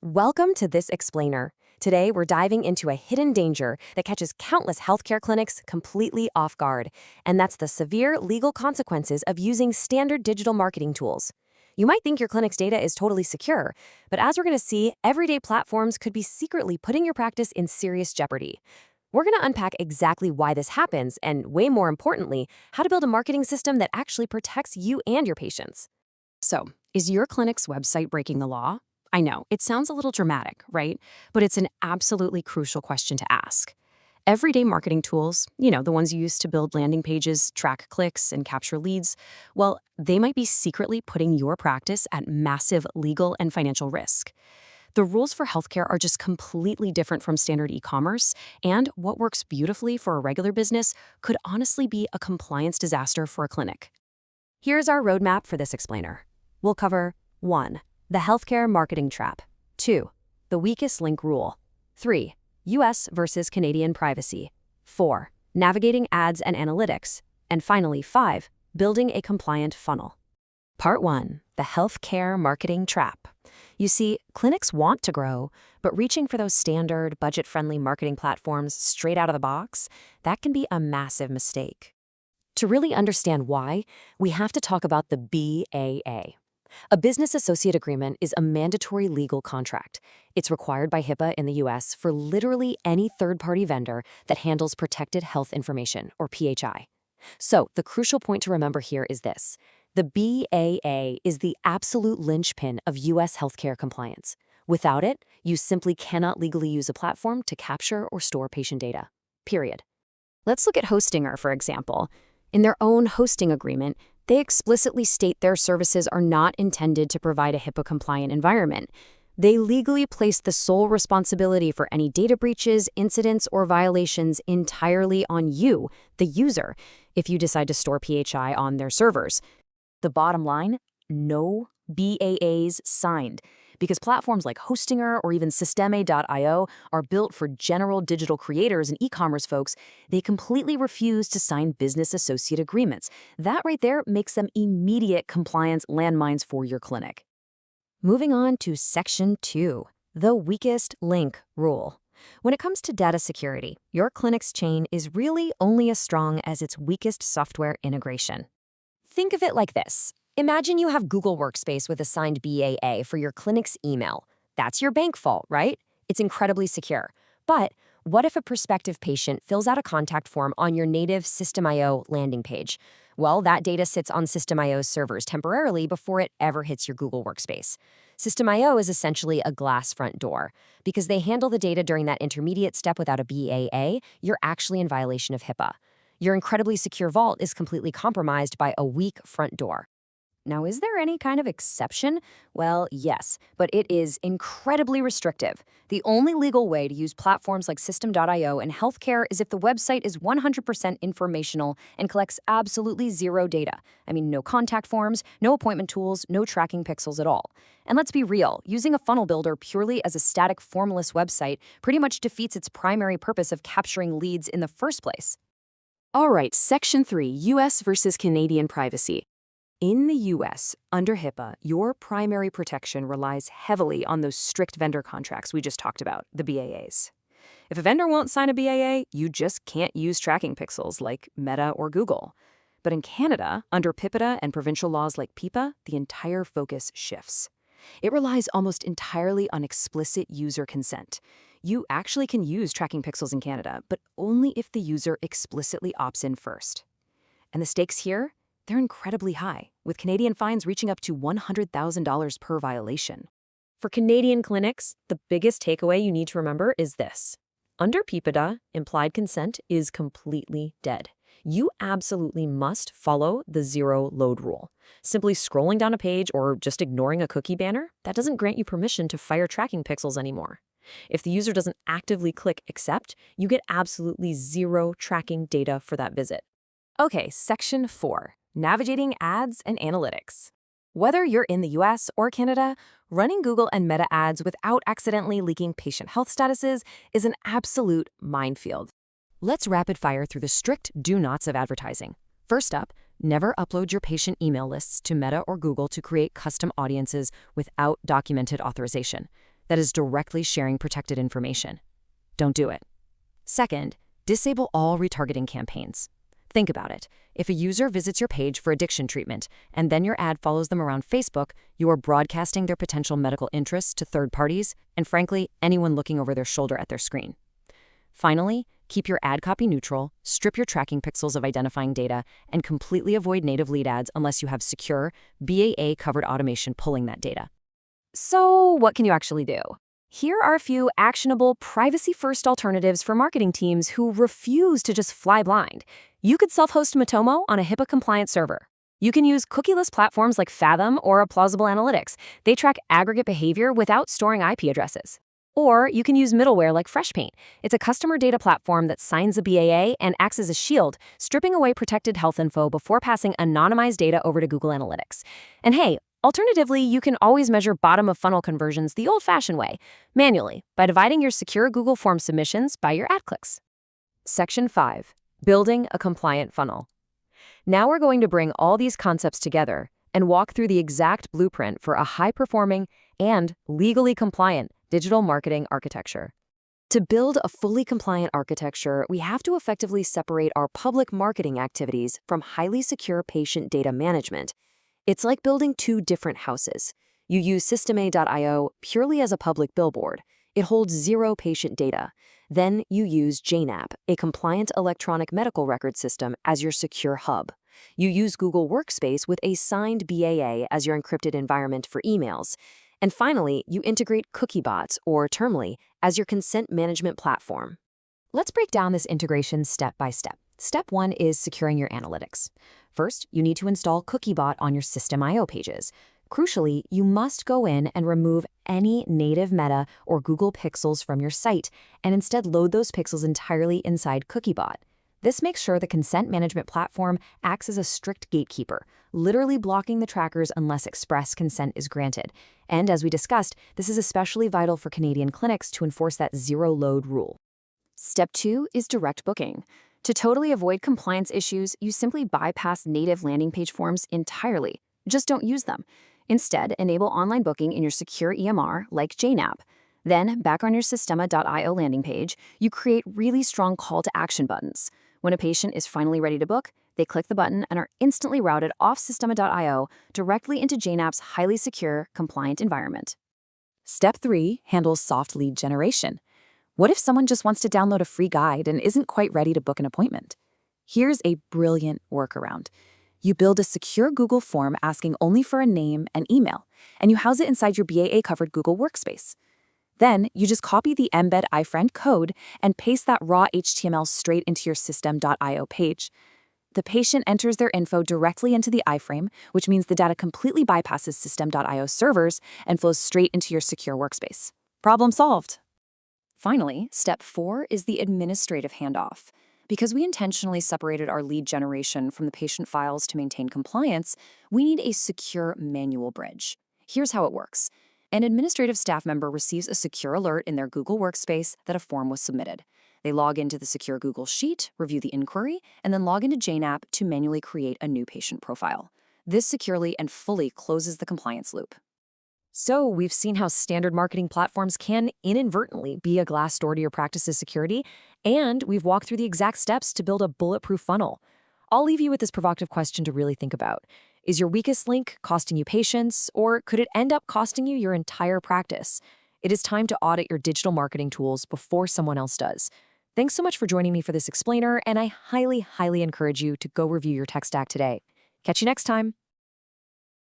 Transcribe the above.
Welcome to This Explainer. Today, we're diving into a hidden danger that catches countless healthcare clinics completely off guard, and that's the severe legal consequences of using standard digital marketing tools. You might think your clinic's data is totally secure, but as we're going to see, everyday platforms could be secretly putting your practice in serious jeopardy. We're going to unpack exactly why this happens, and way more importantly, how to build a marketing system that actually protects you and your patients. So, is your clinic's website breaking the law? I know, it sounds a little dramatic, right? But it's an absolutely crucial question to ask. Everyday marketing tools, the ones you use to build landing pages, track clicks, and capture leads, well, they might be secretly putting your practice at massive legal and financial risk. The rules for healthcare are just completely different from standard e-commerce, and what works beautifully for a regular business could honestly be a compliance disaster for a clinic. Here's our roadmap for This Explainer. We'll cover 1. The healthcare marketing trap. 2. The weakest link rule. 3. US versus Canadian privacy. 4. Navigating ads and analytics. And finally, 5. Building a compliant funnel. Part 1. The healthcare marketing trap. You see, clinics want to grow, but reaching for those standard, budget-friendly marketing platforms straight out of the box, that can be a massive mistake. To really understand why, we have to talk about the BAA. A business associate agreement is a mandatory legal contract. It's required by HIPAA in the US for literally any third-party vendor that handles protected health information, or PHI. So, the crucial point to remember here is this. The BAA is the absolute linchpin of US healthcare compliance. Without it, you simply cannot legally use a platform to capture or store patient data. Period. Let's look at Hostinger, for example. In their own hosting agreement, they explicitly state their services are not intended to provide a HIPAA-compliant environment. They legally place the sole responsibility for any data breaches, incidents, or violations entirely on you, the user, if you decide to store PHI on their servers. The bottom line? No BAAs signed, because platforms like Hostinger or even Systeme.io are built for general digital creators and e-commerce folks. They completely refuse to sign business associate agreements. That right there makes them immediate compliance landmines for your clinic. Moving on to Section 2, the weakest link rule. When it comes to data security, your clinic's chain is really only as strong as its weakest software integration. Think of it like this. Imagine you have Google Workspace with assigned BAA for your clinic's email. That's your bank vault, right? It's incredibly secure. But what if a prospective patient fills out a contact form on your native Systeme.io landing page? Well, that data sits on Systeme.io's servers temporarily before it ever hits your Google Workspace. Systeme.io is essentially a glass front door. Because they handle the data during that intermediate step without a BAA, you're actually in violation of HIPAA. Your incredibly secure vault is completely compromised by a weak front door. Now, is there any kind of exception? Well, yes, but it is incredibly restrictive. The only legal way to use platforms like System.io in healthcare is if the website is 100% informational and collects absolutely zero data. I mean, no contact forms, no appointment tools, no tracking pixels at all. And let's be real, using a funnel builder purely as a static, formless website pretty much defeats its primary purpose of capturing leads in the first place. All right, Section 3, US versus Canadian privacy. In the US, under HIPAA, your primary protection relies heavily on those strict vendor contracts we just talked about, the BAAs. If a vendor won't sign a BAA, you just can't use tracking pixels like Meta or Google. But in Canada, under PIPEDA and provincial laws like PIPA, the entire focus shifts. It relies almost entirely on explicit user consent. You actually can use tracking pixels in Canada, but only if the user explicitly opts in first. And the stakes here? They're incredibly high, with Canadian fines reaching up to $100,000 per violation. For Canadian clinics, the biggest takeaway you need to remember is this. Under PIPEDA, implied consent is completely dead. You absolutely must follow the zero load rule. Simply scrolling down a page or just ignoring a cookie banner, that doesn't grant you permission to fire tracking pixels anymore. If the user doesn't actively click accept, you get absolutely zero tracking data for that visit. Okay, Section 4. Navigating ads and analytics. Whether you're in the US or Canada, running Google and Meta ads without accidentally leaking patient health statuses is an absolute minefield. Let's rapid fire through the strict do-nots of advertising. First up, never upload your patient email lists to Meta or Google to create custom audiences without documented authorization. that is directly sharing protected information. Don't do it. Second, disable all retargeting campaigns. Think about it. If a user visits your page for addiction treatment and then your ad follows them around Facebook, you are broadcasting their potential medical interests to third parties and, frankly, anyone looking over their shoulder at their screen. Finally, keep your ad copy neutral, strip your tracking pixels of identifying data, and completely avoid native lead ads unless you have secure, BAA-covered automation pulling that data. So, what can you actually do? Here are a few actionable, privacy-first alternatives for marketing teams who refuse to just fly blind. You could self-host Matomo on a HIPAA-compliant server. You can use cookieless platforms like Fathom or Plausible Analytics. They track aggregate behavior without storing IP addresses. Or you can use middleware like FreshPaint. It's a customer data platform that signs a BAA and acts as a shield, stripping away protected health info before passing anonymized data over to Google Analytics. And hey, alternatively, you can always measure bottom-of-funnel conversions the old-fashioned way, manually, by dividing your secure Google Form submissions by your ad clicks. Section 5. Building a compliant funnel. Now we're going to bring all these concepts together and walk through the exact blueprint for a high-performing and legally compliant digital marketing architecture. To build a fully compliant architecture, we have to effectively separate our public marketing activities from highly secure patient data management. It's like building two different houses. You use Systema.io purely as a public billboard. It holds zero patient data. Then you use JNAP, a compliant electronic medical record system, as your secure hub. You use Google Workspace with a signed BAA as your encrypted environment for emails. And finally, you integrate Cookiebots, or Termly, as your consent management platform. Let's break down this integration step by step. Step 1 is securing your analytics. First, you need to install Cookiebot on your System.io pages. Crucially, you must go in and remove any native Meta or Google pixels from your site and instead load those pixels entirely inside Cookiebot. This makes sure the consent management platform acts as a strict gatekeeper, literally blocking the trackers unless express consent is granted. And as we discussed, this is especially vital for Canadian clinics to enforce that zero-load rule. Step 2 is direct booking. To totally avoid compliance issues, you simply bypass native landing page forms entirely. Just don't use them. Instead, enable online booking in your secure EMR like JNAP. Then, back on your Systema.io landing page, you create really strong call-to-action buttons. When a patient is finally ready to book, they click the button and are instantly routed off Systema.io directly into JNAP's highly secure, compliant environment. Step 3 handles soft lead generation. What if someone just wants to download a free guide and isn't quite ready to book an appointment? Here's a brilliant workaround. You build a secure Google form asking only for a name and email, and you house it inside your BAA-covered Google Workspace. Then, you just copy the embed iFriend code and paste that raw HTML straight into your System.io page. The patient enters their info directly into the iframe, which means the data completely bypasses System.io servers and flows straight into your secure workspace. Problem solved. Finally, step 4 is the administrative handoff. Because we intentionally separated our lead generation from the patient files to maintain compliance, we need a secure manual bridge. Here's how it works. An administrative staff member receives a secure alert in their Google Workspace that a form was submitted. They log into the secure Google Sheet, review the inquiry, and then log into JNAP to manually create a new patient profile. This securely and fully closes the compliance loop. So we've seen how standard marketing platforms can inadvertently be a glass door to your practice's security, and we've walked through the exact steps to build a bulletproof funnel. I'll leave you with this provocative question to really think about. Is your weakest link costing you patience, or could it end up costing you your entire practice? It is time to audit your digital marketing tools before someone else does. Thanks so much for joining me for this explainer, and I highly, highly encourage you to go review your tech stack today. Catch you next time.